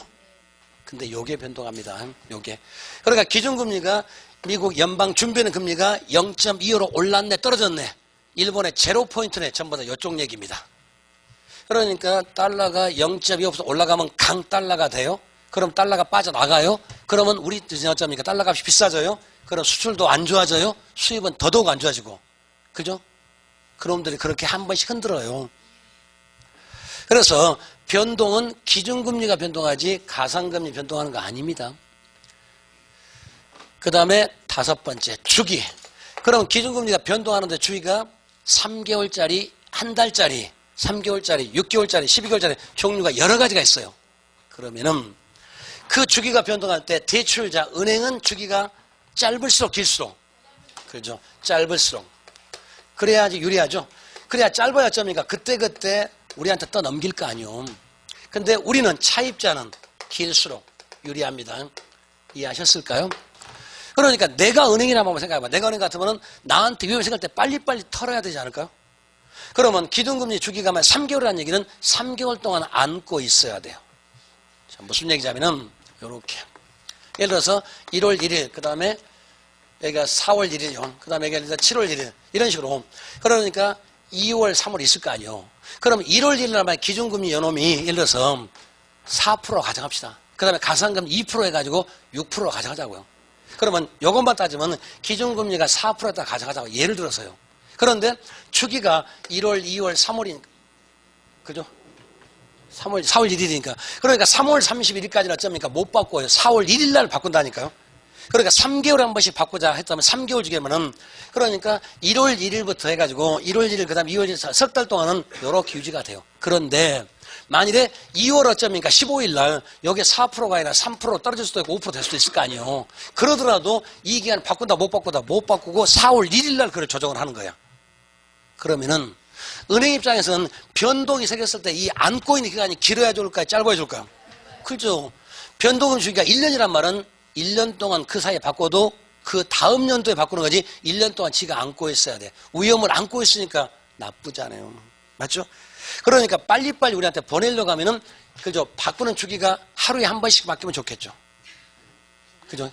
S1: 근데 요게 변동합니다. 요게. 그러니까 기준금리가 미국 연방준비은행 금리가 0.25로 올랐네 떨어졌네. 일본의 제로포인트네 전부 다 이쪽 얘기입니다. 그러니까 달러가 0.25% 올라가면 강달러가 돼요. 그럼 달러가 빠져나가요. 그러면 우리 어쩌니까 달러 값이 비싸져요. 그럼 수출도 안 좋아져요. 수입은 더더욱 안 좋아지고. 그죠? 그놈들이 그렇게 한 번씩 흔들어요. 그래서 변동은 기준금리가 변동하지 가상금리 변동하는 거 아닙니다. 그 다음에 다섯 번째 주기. 그럼 기준금리가 변동하는데 주기가 3개월짜리, 한 달짜리, 3개월짜리, 6개월짜리, 12개월짜리 종류가 여러 가지가 있어요. 그러면은 그 주기가 변동할 때 대출자, 은행은 주기가 짧을수록 길수록. 그렇죠? 짧을수록. 그래야지 유리하죠. 그래야 짧아야 어쩝니까? 그때그때 우리한테 떠넘길 거 아니요. 근데 우리는 차입자는 길수록 유리합니다. 이해하셨을까요? 그러니까 내가 은행이라고 한번 생각해봐. 내가 은행 같으면 나한테 위험이 생길 때 빨리빨리 털어야 되지 않을까요? 그러면 기준금리 주기간만 3개월이라는 얘기는 3개월 동안 안고 있어야 돼요. 자, 무슨 얘기냐면은 요렇게 예를 들어서 1월 1일 그 다음에 여기가 4월 1일요. 그 다음에 여기가 7월 1일 이런 식으로 그러니까 2월 3월 있을 거 아니에요. 그러면 1월 1일 날 기준금리 연놈이 예를 들어서 4% 가져갑시다. 그 다음에 가산금리 2% 해가지고 6% 가져가자고요. 그러면 요것만 따지면 기준금리가 4%다 가져가자고 예를 들어서요. 그런데 주기가 1월, 2월, 3월인 그죠? 4월 1일이니까 그러니까 3월 31일까지는 어쩝니까? 못 바꿔요. 4월 1일 날 바꾼다니까요. 그러니까 3개월에 한 번씩 바꾸자 했다면 3개월 주기면은 그러니까 1월 1일부터 해가지고 1월 1일 그 다음 2월 1일 석 달 동안은 요렇게 유지가 돼요. 그런데 만일에 2월 어쩌니까 15일 날 여기에 4%가 아니라 3% 떨어질 수도 있고 5% 될 수도 있을 거 아니에요. 그러더라도 이 기간 바꾼다 못 바꾸다 못 바꾸고 4월 1일 날 그걸 조정을 하는 거야. 그러면은 은행 입장에서는 변동이 생겼을 때 이 안고 있는 기간이 길어야 좋을까요? 짧아야 좋을까요? 그렇죠. 변동금 주기가 1년이란 말은 1년 동안 그 사이에 바꿔도 그 다음 연도에 바꾸는 거지 1년 동안 지가 안고 있어야 돼. 위험을 안고 있으니까 나쁘잖아요. 맞죠? 그러니까 빨리빨리 우리한테 보내려고 하면은 그죠? 바꾸는 주기가 하루에 한 번씩 바뀌면 좋겠죠. 그죠?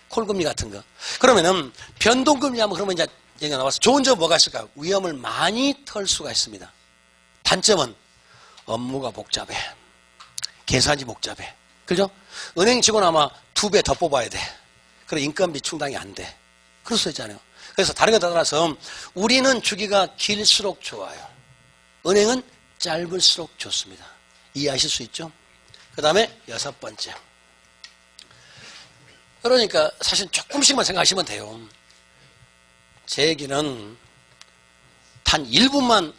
S1: 콜금리 같은 거. 그러면은 변동금리 하면 그러면 이제 얘기가 나와서 좋은 점 뭐가 있을까요? 위험을 많이 털 수가 있습니다. 단점은 업무가 복잡해. 계산이 복잡해. 그죠? 은행 직원 아마 2배 더 뽑아야 돼. 그래 인건비 충당이 안 돼. 그럴 수 있잖아요. 그래서 다른 거 따라서 우리는 주기가 길수록 좋아요. 은행은 짧을수록 좋습니다. 이해하실 수 있죠? 그 다음에 6번째. 그러니까 사실 조금씩만 생각하시면 돼요. 제 얘기는 단 1분만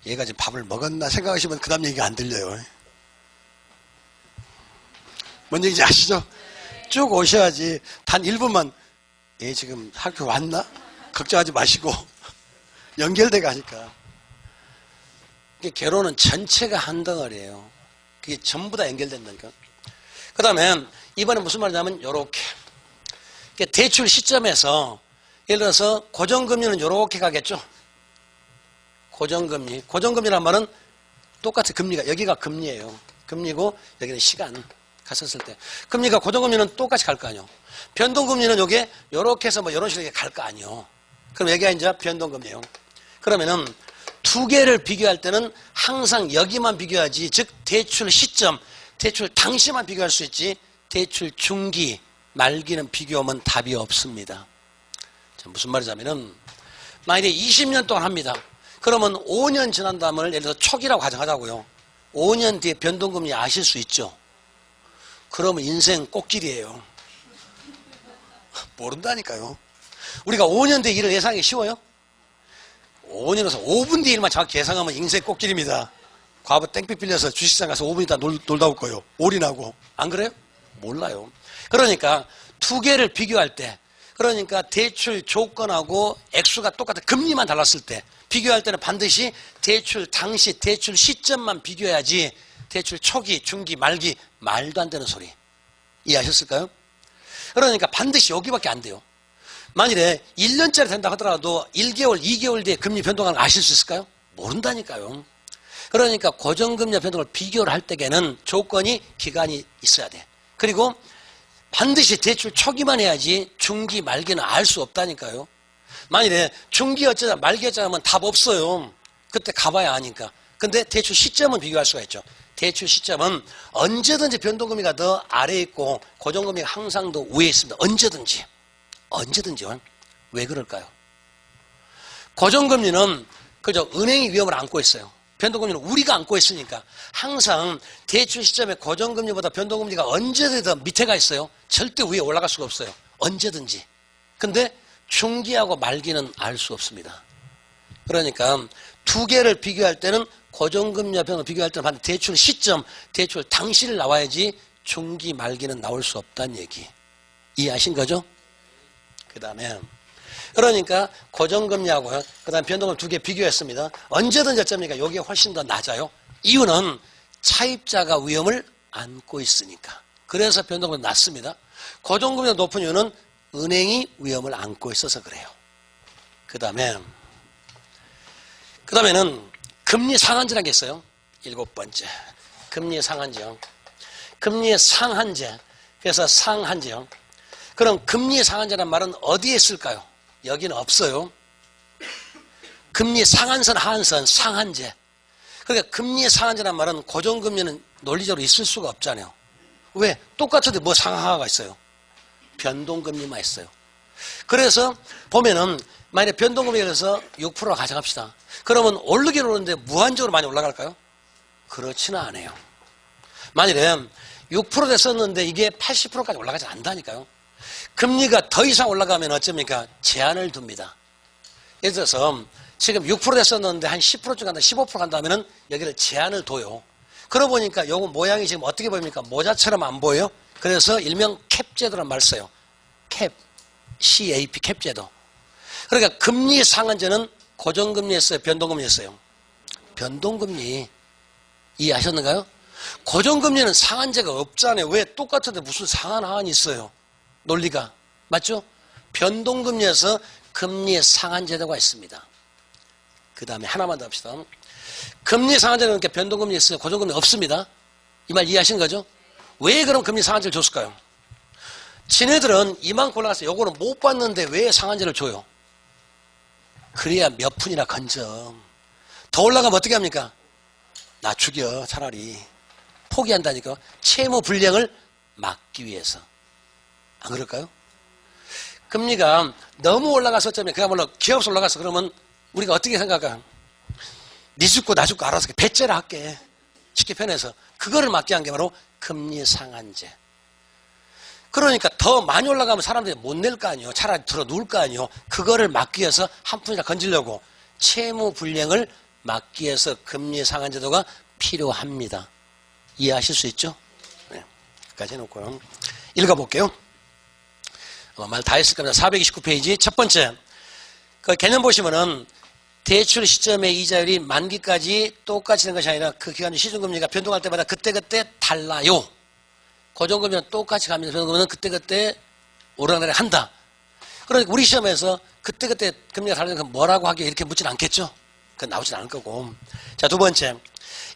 S1: 얘가 지금 밥을 먹었나 생각하시면 그 다음 얘기가 안 들려요. 뭔 얘기인지 아시죠? 쭉 오셔야지 단 1분만 얘 지금 학교 왔나? 걱정하지 마시고 연결돼 가니까. 결혼은 전체가 한 덩어리예요. 그게 전부 다 연결된다니까. 그 다음에 이번에 무슨 말이냐면 요렇게 대출 시점에서 예를 들어서 고정금리는 요렇게 가겠죠. 고정금리. 고정금리란 말은 똑같은 금리가 여기가 금리예요. 금리고 여기는 시간 갔었을 때 금리가 고정금리는 똑같이 갈 거 아니에요. 변동금리는 요게 요렇게 해서 뭐 이런 식으로 갈 거 아니에요. 그럼 여기가 이제 변동금리예요. 그러면은 두 개를 비교할 때는 항상 여기만 비교하지, 즉 대출 시점, 대출 당시만 비교할 수 있지 대출 중기, 말기는 비교하면 답이 없습니다. 자, 무슨 말이냐면은 만약에 20년 동안 합니다. 그러면 5년 지난 다음을 예를 들어서 초기라고 가정하자고요. 5년 뒤에 변동금리 아실 수 있죠. 그러면 인생 꽃길이에요. 모른다니까요. 우리가 5년 뒤에 일을 예상하기 쉬워요? 5년에서 5분 뒤에 일만 정확히 예상하면 인생 꽃길입니다. 과부 땡볕 빌려서 주식시장 가서 5분 있다 놀다 올 거예요. 올인하고. 안 그래요? 몰라요. 그러니까 두 개를 비교할 때, 그러니까 대출 조건하고 액수가 똑같아 금리만 달랐을 때 비교할 때는 반드시 대출 당시 대출 시점만 비교해야지 대출 초기, 중기, 말기 말도 안 되는 소리. 이해하셨을까요? 그러니까 반드시 여기밖에 안 돼요. 만일에 1년짜리 된다 하더라도 1개월, 2개월 뒤에 금리 변동하는 거 아실 수 있을까요? 모른다니까요. 그러니까 고정금리와 변동을 비교를 할 때에는 조건이 기간이 있어야 돼. 그리고 반드시 대출 초기만 해야지 중기, 말기는 알 수 없다니까요. 만일에 중기 어쩌자 말기 어쩌자 하면 답 없어요. 그때 가봐야 아니까. 근데 대출 시점은 비교할 수가 있죠. 대출 시점은 언제든지 변동금리가 더 아래에 있고 고정금리가 항상 더 위에 있습니다. 언제든지. 언제든지요. 왜 그럴까요? 고정금리는 그저 은행이 위험을 안고 있어요. 변동금리는 우리가 안고 있으니까 항상 대출 시점에 고정금리보다 변동금리가 언제든지 더 밑에가 있어요. 절대 위에 올라갈 수가 없어요. 언제든지. 근데 중기하고 말기는 알 수 없습니다. 그러니까 두 개를 비교할 때는 고정금리와 변동을 비교할 때는 반드시 대출 시점, 대출 당시를 나와야지 중기, 말기는 나올 수 없다는 얘기. 이해하신 거죠? 그 다음에 그러니까 고정금리하고요. 그 다음에 변동을 두 개 비교했습니다. 언제든지 어쩝니까? 여기가 훨씬 더 낮아요. 이유는 차입자가 위험을 안고 있으니까. 그래서 변동은 낮습니다. 고정금리가 높은 이유는 은행이 위험을 안고 있어서 그래요. 그 다음에 그 다음에는 금리 상한제라는 게 있어요. 7번째. 금리 상한제요. 금리 상한제. 그래서 상한제요. 그럼 금리 상한제란 말은 어디에 있을까요? 여기는 없어요. 금리 상한선, 하한선, 상한제. 그러니까 금리 상한제란 말은 고정금리는 논리적으로 있을 수가 없잖아요. 왜? 똑같은데 뭐 상하가 있어요? 변동금리만 있어요. 그래서 보면은 만약에 변동금리에 대해서 6%라 가정합시다. 그러면 오르긴 오르는데 무한적으로 많이 올라갈까요? 그렇지는 않아요. 만일에 6% 됐었는데 이게 80%까지 올라가지 않는다니까요. 금리가 더 이상 올라가면 어쩝니까? 제한을 둡니다. 예를 들어서 지금 6% 됐었는데 한 10%쯤 간다, 15% 간다면은 여기를 제한을 둬요. 그러고 보니까 요거 모양이 지금 어떻게 보입니까? 모자처럼 안 보여요? 그래서 일명 캡 제도란 말 써요. 캡, CAP, 캡 제도. 그러니까 금리 상한제는 고정금리였어요? 변동금리였어요? 변동금리. 이해하셨는가요? 고정금리는 상한제가 없잖아요. 왜? 똑같은데 무슨 상한, 하한이 있어요? 논리가. 맞죠? 변동금리에서 금리 상한제도가 있습니다. 그 다음에 하나만 더 합시다. 금리 상한제는 이렇게 변동금리 있어요. 고정금리 없습니다. 이 말 이해하시는 거죠? 왜 그럼 금리 상한제를 줬을까요? 지네들은 이만큼 올라가서 요거는 못 받는데 왜 상한제를 줘요? 그래야 몇 푼이나 건져. 더 올라가면 어떻게 합니까? 나 죽여, 차라리. 포기한다니까. 채무 불량을 막기 위해서. 안 그럴까요? 금리가 너무 올라가서 어쩌면 그야말로 기업에서 올라가서 그러면 우리가 어떻게 생각할까? 네 죽고 나 죽고 알아서 배째라 할게. 쉽게 표현해서. 그거를 막기 위한 게 바로 금리 상한제. 그러니까 더 많이 올라가면 사람들이 못 낼 거 아니에요. 차라리 들어 누울 거 아니에요. 그거를 막기 위해서 한 푼이나 건지려고 채무 불량을 막기 위해서 금리 상한제도가 필요합니다. 이해하실 수 있죠? 네. 여기까지 해놓고요. 읽어볼게요. 말 다 했을 겁니다. 429페이지 첫 번째. 그 개념 보시면은 대출 시점의 이자율이 만기까지 똑같이 되는 것이 아니라 그 기간 중 시중금리가 변동할 때마다 그때그때 달라요. 고정금리는 똑같이 갑니다. 변동금리는 그때그때 오르락내리락 한다. 그러니까 우리 시험에서 그때그때 금리가 다르니까 뭐라고 하기에 이렇게 묻지는 않겠죠? 그건 나오진 않을 거고. 자, 두 번째.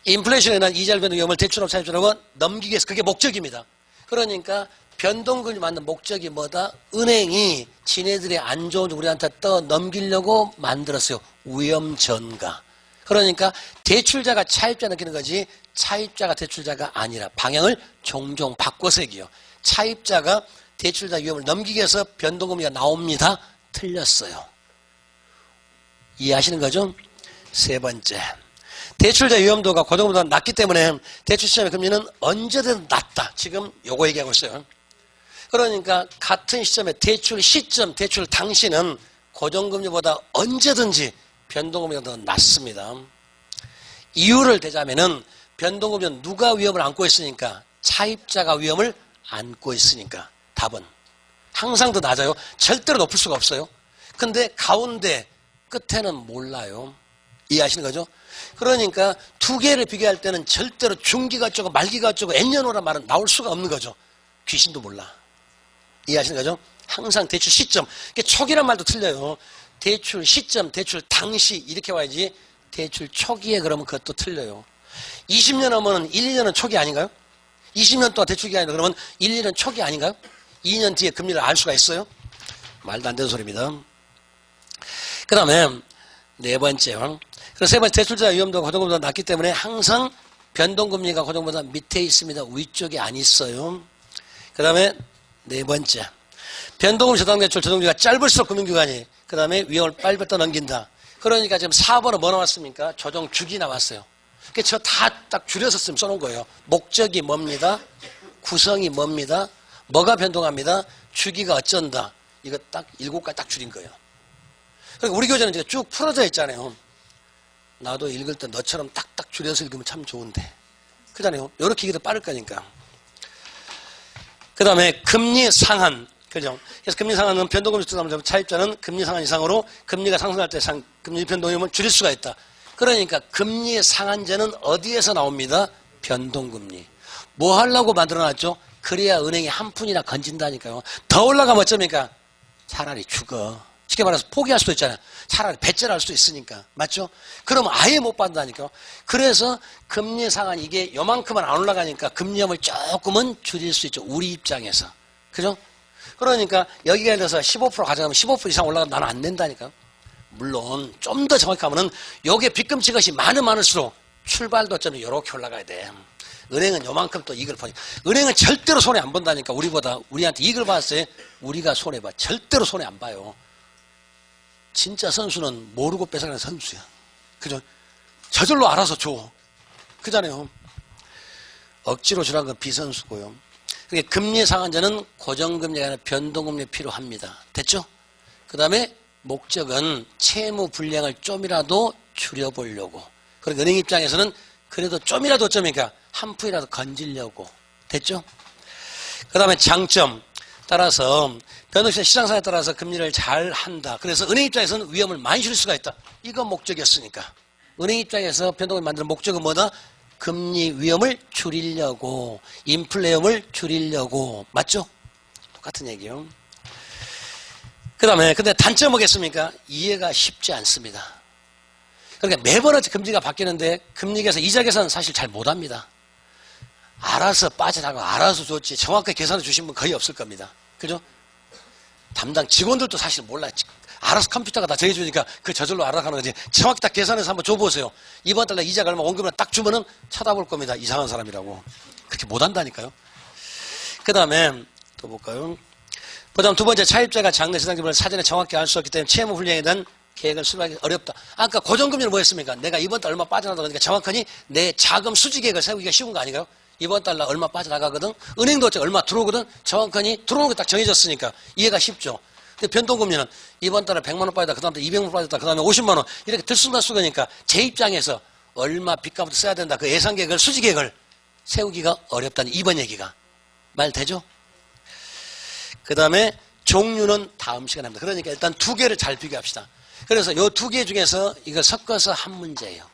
S1: 인플레이션에 대한 이자율 변동 위험을 대출업 차입자라고 넘기기 위해서 그게 목적입니다. 그러니까 변동금리 만든 목적이 뭐다? 은행이 지네들이 안 좋은 우리한테 떠 넘기려고 만들었어요. 위험 전가. 그러니까 대출자가 차입자 느끼는 거지 차입자가 대출자가 아니라 방향을 종종 바꿔서 얘기해요. 차입자가 대출자 위험을 넘기기 위해서 변동금리가 나옵니다. 틀렸어요. 이해하시는 거죠? 세 번째. 대출자 위험도가 고정보다 낮기 때문에 대출 시점의 금리는 언제든 낮다. 지금 요거 얘기하고 있어요. 그러니까 같은 시점에 대출 시점, 대출 당시는 고정금리보다 언제든지 변동금리가 더 낮습니다. 이유를 대자면은 변동금리는 누가 위험을 안고 있으니까? 차입자가 위험을 안고 있으니까. 답은 항상 더 낮아요. 절대로 높을 수가 없어요. 근데 가운데 끝에는 몰라요. 이해하시는 거죠? 그러니까 두 개를 비교할 때는 절대로 중기가 어쩌고 말기가 어쩌고 N년호란 말은 나올 수가 없는 거죠. 귀신도 몰라. 이해하시는 거죠? 항상 대출 시점. 초기란 말도 틀려요. 대출 시점, 대출 당시 이렇게 와야지 대출 초기에 그러면 그것도 틀려요. 20년 하면 1, 2년은 초기 아닌가요? 20년 동안 대출이 아니라 그러면 1, 2년 초기 아닌가요? 2년 뒤에 금리를 알 수가 있어요? 말도 안 되는 소리입니다. 그 다음에 네 번째요. 그래서 세 번째 대출자 위험도가 고정금리보다 낮기 때문에 항상 변동금리가 고정금리보다 밑에 있습니다. 위쪽에 안 있어요. 그 다음에 네 번째. 변동금리 저당대출 조정기가 짧을수록 금융기관이 그 다음에 위험을 빨리 뱉어 넘긴다. 그러니까 지금 4번은 뭐 나왔습니까? 조정주기 나왔어요. 그러니까 저 다 딱 줄여서 써놓은 거예요. 목적이 뭡니다? 구성이 뭡니다? 뭐가 변동합니다? 주기가 어쩐다. 이거 딱 7가지 딱 줄인 거예요. 그러니까 우리 교재는 이제 쭉 풀어져 있잖아요. 나도 읽을 때 너처럼 딱딱 줄여서 읽으면 참 좋은데. 그잖아요. 이렇게 읽어도 빠를 거니까. 그 다음에 금리 상한. 그죠? 그래서 금리 상한은 변동금리 주담자 차입자는 금리 상한 이상으로 금리가 상승할 때 금리 변동금을 줄일 수가 있다. 그러니까 금리 상한제는 어디에서 나옵니다? 변동금리. 뭐 하려고 만들어놨죠? 그래야 은행이 한 푼이나 건진다니까요. 더 올라가면 어쩝니까? 차라리 죽어. 쉽게 말해서 포기할 수도 있잖아요. 차라리 배째를 할 수도 있으니까. 맞죠? 그러면 아예 못 받는다니까. 그래서 금리 상한이 이게 요만큼은 안 올라가니까 금리염을 조금은 줄일 수 있죠. 우리 입장에서. 그죠? 그러니까 여기가 들어서 15% 가져가면 15% 이상 올라가면 나는 안 낸다니까. 물론 좀 더 정확히 하면은 요게 빚금치 것이 많을수록 출발도점이 이렇게 올라가야 돼. 은행은 요만큼 또 이익을 보니 은행은 절대로 손해 안 본다니까. 우리한테 이익을 봤을 때 우리가 손해봐. 절대로 손해 안 봐요. 진짜 선수는 모르고 뺏어가는 선수야. 그죠? 저절로 알아서 줘. 그잖아요. 억지로 주라는 건 비선수고요. 그게 금리 상한제는 고정금리가 아니라 변동금리 필요합니다. 됐죠? 그 다음에 목적은 채무 불량을 좀이라도 줄여보려고. 그러니까 은행 입장에서는 그래도 좀이라도 어쩌니까 한 푼이라도 건지려고. 됐죠? 그 다음에 장점. 따라서 변동시장 시장상에 따라서 금리를 잘 한다. 그래서 은행 입장에서는 위험을 많이 줄일 수가 있다. 이건 목적이었으니까. 은행 입장에서 변동을 만드는 목적은 뭐다? 금리 위험을 줄이려고. 인플레염을 줄이려고. 맞죠? 똑같은 얘기요. 그 다음에 근데 단점 뭐겠습니까? 이해가 쉽지 않습니다. 그러니까 매번 금리가 바뀌는데 금리계에서 이자 계산은 사실 잘 못합니다. 알아서 빠져나가 알아서 줬지 정확하게 계산해 주신 분 거의 없을 겁니다. 그죠? 담당 직원들도 사실 몰라. 알아서 컴퓨터가 다 정해주니까 그 저절로 알아가는 거지. 정확히 딱 계산해서 한번 줘보세요. 이번 달에 이자가 얼마 원금을 딱 주면은 쳐다볼 겁니다. 이상한 사람이라고. 그렇게 못한다니까요. 그 다음에 또 볼까요? 보자면 두 번째, 차입자가 장래 시장 기분을 사전에 정확히 알 수 없기 때문에 채무 불량에 대한 계획을 수립하기 어렵다. 아까 고정금리는 뭐였습니까? 내가 이번 달 얼마 빠져나가다 보니까 정확하니 내 자금 수지 계획을 세우기가 쉬운 거 아닌가요? 이번 달 얼마 빠져나가거든? 은행도 어째 얼마 들어오거든? 정확하니 들어오는 게 딱 정해졌으니까 이해가 쉽죠. 근데 변동금리는 이번 달에 100만 원 빠졌다, 그 다음에 200만 원 빠졌다, 그 다음에 50만 원 이렇게 들쑥날쑥하니까 제 입장에서 얼마 빚값부터 써야 된다. 그 예상 계획을, 수지 계획을 세우기가 어렵다는 이번 얘기가. 말 되죠? 그 다음에 종류는 다음 시간에 합니다. 그러니까 일단 두 개를 잘 비교합시다. 그래서 요 두 개 중에서 이걸 섞어서 한 문제예요.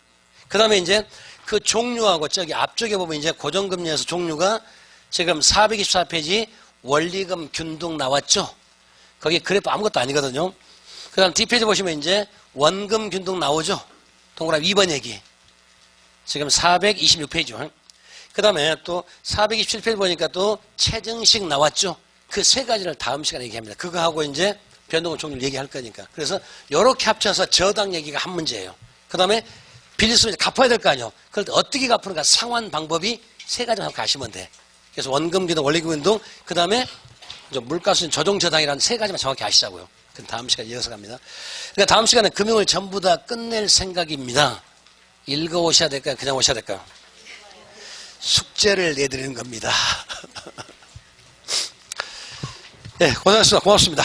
S1: 그 다음에 이제 그 종류하고 저기 앞쪽에 보면 이제 고정금리에서 종류가 지금 424페이지 원리금 균등 나왔죠? 거기 그래프 아무것도 아니거든요. 그 다음 뒷페이지 보시면 이제 원금 균등 나오죠? 동그라미 2번 얘기. 지금 426페이지요. 그 다음에 또 427페이지 보니까 또 체증식 나왔죠? 그 세 가지를 다음 시간에 얘기합니다. 그거 하고 이제 변동금 종류를 얘기할 거니까. 그래서 이렇게 합쳐서 저당 얘기가 한 문제예요. 그 다음에 빌렸으면 이제 갚아야 될 거 아니에요. 그럴 때 어떻게 갚는가 상환 방법이 세 가지만 가시면 돼. 그래서 원금 균등, 원리금 균등, 그 다음에 물가수준 조정 저당이라는 세 가지만 정확히 아시자고요. 그럼 다음 시간에 이어서 갑니다. 그러니까 다음 시간에 금융을 전부 다 끝낼 생각입니다. 읽어 오셔야 될까요? 그냥 오셔야 될까요? 숙제를 내드리는 겁니다. 네, 고생하셨습니다. 고맙습니다.